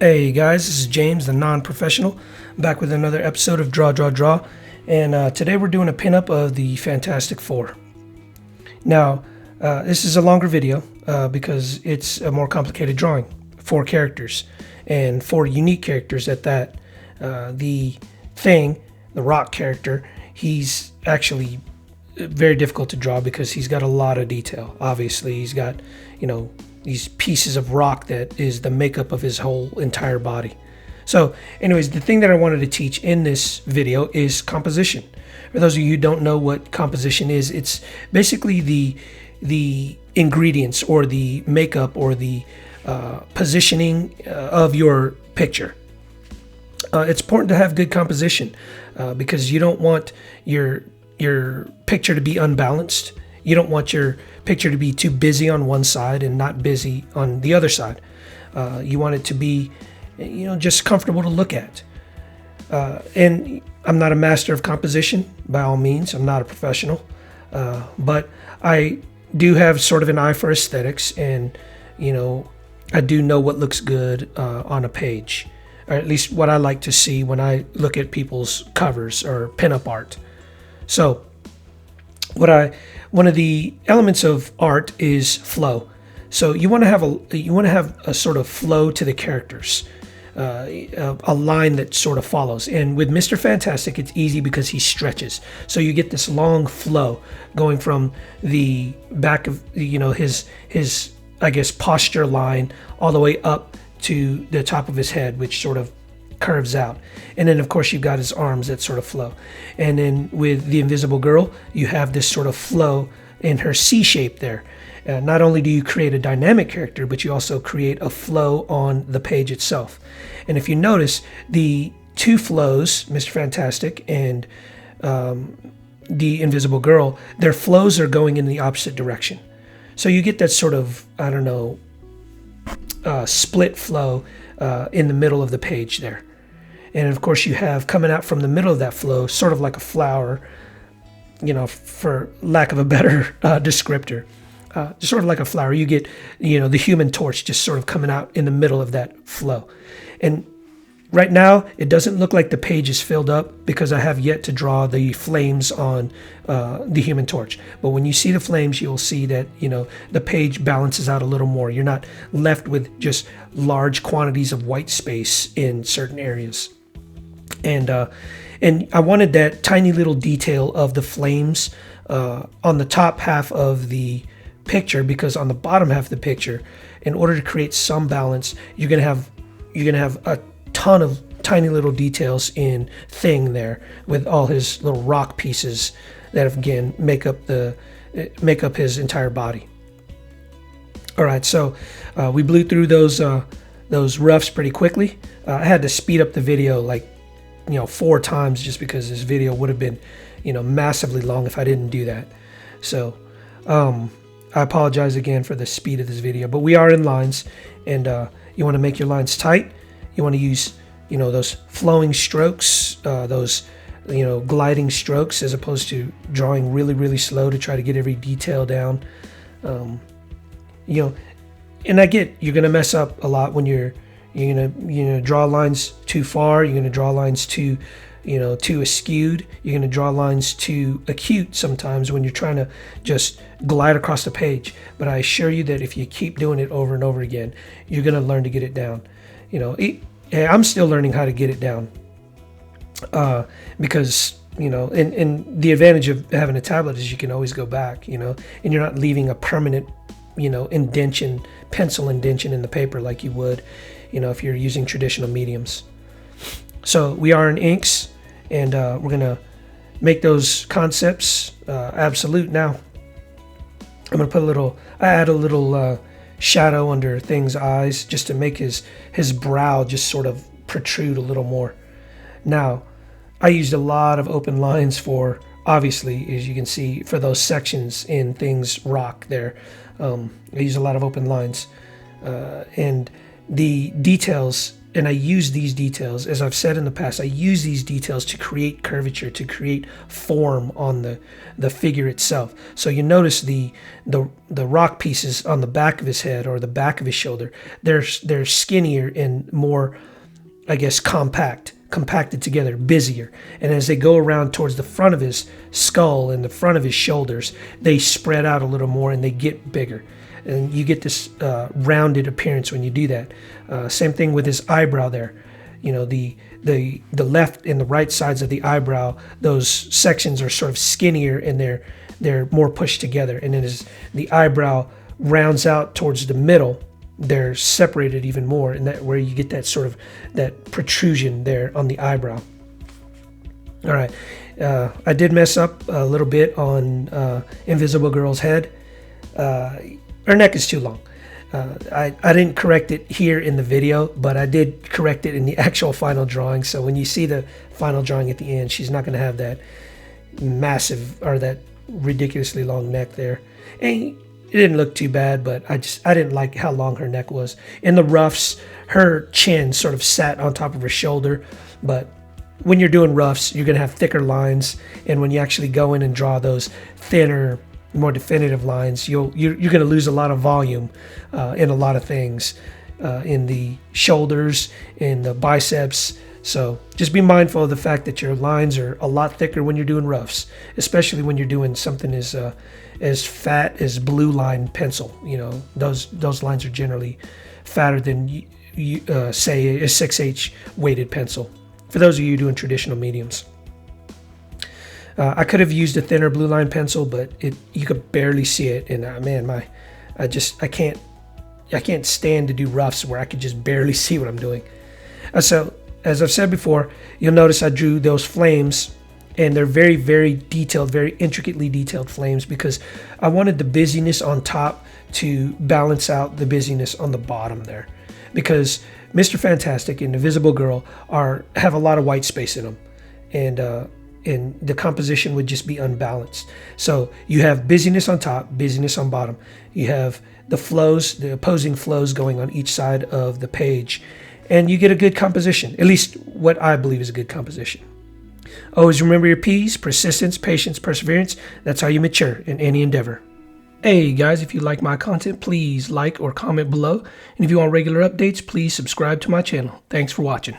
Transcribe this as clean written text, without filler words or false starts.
Hey guys, this is James, the non-professional, back with another episode of Draw, Draw, Draw. And today we're doing a pinup of the Fantastic Four. Now, this is a longer video because it's a more complicated drawing. 4 characters, and 4 unique characters at that. The Thing, the Rock character, he's actually very difficult to draw because he's got a lot of detail. Obviously, he's got, these pieces of rock that is the makeup of his whole entire body. So anyways, the thing that I wanted to teach in this video is composition. For those of you who don't know what composition is, it's basically the ingredients or the makeup or the positioning of your picture. It's important to have good composition because you don't want your picture to be unbalanced. You don't want your picture to be too busy on one side and not busy on the other side. You want it to be, just comfortable to look at. And I'm not a master of composition, by all means. I'm not a professional. But I do have sort of an eye for aesthetics, and, I do know what looks good on a page, or at least what I like to see when I look at people's covers or pinup art. So one of the elements of art is flow. So you want to have a sort of flow to the characters, a line that sort of follows. And with Mr. Fantastic, it's easy because he stretches. So you get this long flow going from the back of his I guess posture line all the way up to the top of his head, which sort of curves out. And then of course you've got his arms that sort of flow. And then with the Invisible Girl, you have this sort of flow in her C shape there. Not only do you create a dynamic character, but you also create a flow on the page itself. And if you notice, the 2 flows, Mr. Fantastic and the Invisible Girl, their flows are going in the opposite direction. So you get that sort of, split flow in the middle of the page there. And of course you have coming out from the middle of that flow, sort of like a flower, for lack of a better descriptor, sort of like a flower. You get, the Human Torch just sort of coming out in the middle of that flow. And right now, it doesn't look like the page is filled up because I have yet to draw the flames on the Human Torch. But when you see the flames, you'll see that, the page balances out a little more. You're not left with just large quantities of white space in certain areas. And I wanted that tiny little detail of the flames on the top half of the picture, because on the bottom half of the picture, in order to create some balance, you're gonna have a ton of tiny little details in Thing there with all his little rock pieces that again make up his entire body. All right, so we blew through those roughs pretty quickly. I had to speed up the video 4 times just because this video would have been massively long if I didn't do that. So I apologize again for the speed of this video, but we are in lines, and you want to make your lines tight. You want to use those flowing strokes, those gliding strokes, as opposed to drawing really, really slow to try to get every detail down. And I get you're gonna mess up a lot when you're gonna draw lines too far. You're gonna draw lines too askewed. You're gonna draw lines too acute sometimes when you're trying to just glide across the page. But I assure you that if you keep doing it over and over again, you're gonna learn to get it down. I'm still learning how to get it down because and the advantage of having a tablet is you can always go back, and you're not leaving a permanent indention, pencil indention in the paper like you would if you're using traditional mediums. So we are in inks, and we're gonna make those concepts absolute now. I'm gonna add a little shadow under Thing's eyes just to make his brow just sort of protrude a little more. Now, I used a lot of open lines for, obviously, as you can see, for those sections in Thing's rock there. I used a lot of open lines, and the details and I use these details, as I've said in the past, I use these details to create curvature, to create form on the figure itself. So you notice the rock pieces on the back of his head or the back of his shoulder, they're skinnier and more, I guess, compacted together, busier. And as they go around towards the front of his skull and the front of his shoulders, they spread out a little more and they get bigger. And you get this rounded appearance when you do that. Same thing with his eyebrow there. You know, the left and the right sides of the eyebrow, those sections are sort of skinnier and they're more pushed together. And then as the eyebrow rounds out towards the middle, they're separated even more, and that where you get that sort of that protrusion there on the eyebrow. All right, I did mess up a little bit on Invisible Girl's head. Her neck is too long. I didn't correct it here in the video, but I did correct it in the actual final drawing. So when you see the final drawing at the end, she's not going to have that massive or that ridiculously long neck there. And it didn't look too bad, but I didn't like how long her neck was. In the roughs, her chin sort of sat on top of her shoulder, but when you're doing roughs, you're going to have thicker lines, and when you actually go in and draw those thinner, more definitive lines, you're going to lose a lot of volume in a lot of things, in the shoulders, in the biceps. So just be mindful of the fact that your lines are a lot thicker when you're doing roughs, especially when you're doing something as fat as blue line pencil. You know, those lines are generally fatter than say a 6H weighted pencil. For those of you doing traditional mediums. I could have used a thinner blue line pencil, but you could barely see it, and man, I can't stand to do roughs where I could just barely see what I'm doing. So as I've said before, you'll notice I drew those flames, and they're very, very detailed, very intricately detailed flames, because I wanted the busyness on top to balance out the busyness on the bottom there, because Mr. Fantastic and Invisible Girl have a lot of white space in them, and the composition would just be unbalanced. So you have busyness on top, busyness on bottom. You have the flows, the opposing flows going on each side of the page, and you get a good composition, at least what I believe is a good composition. Always remember your P's: persistence, patience, perseverance. That's how you mature in any endeavor. Hey guys, if you like my content, please like or comment below. And if you want regular updates, please subscribe to my channel. Thanks for watching.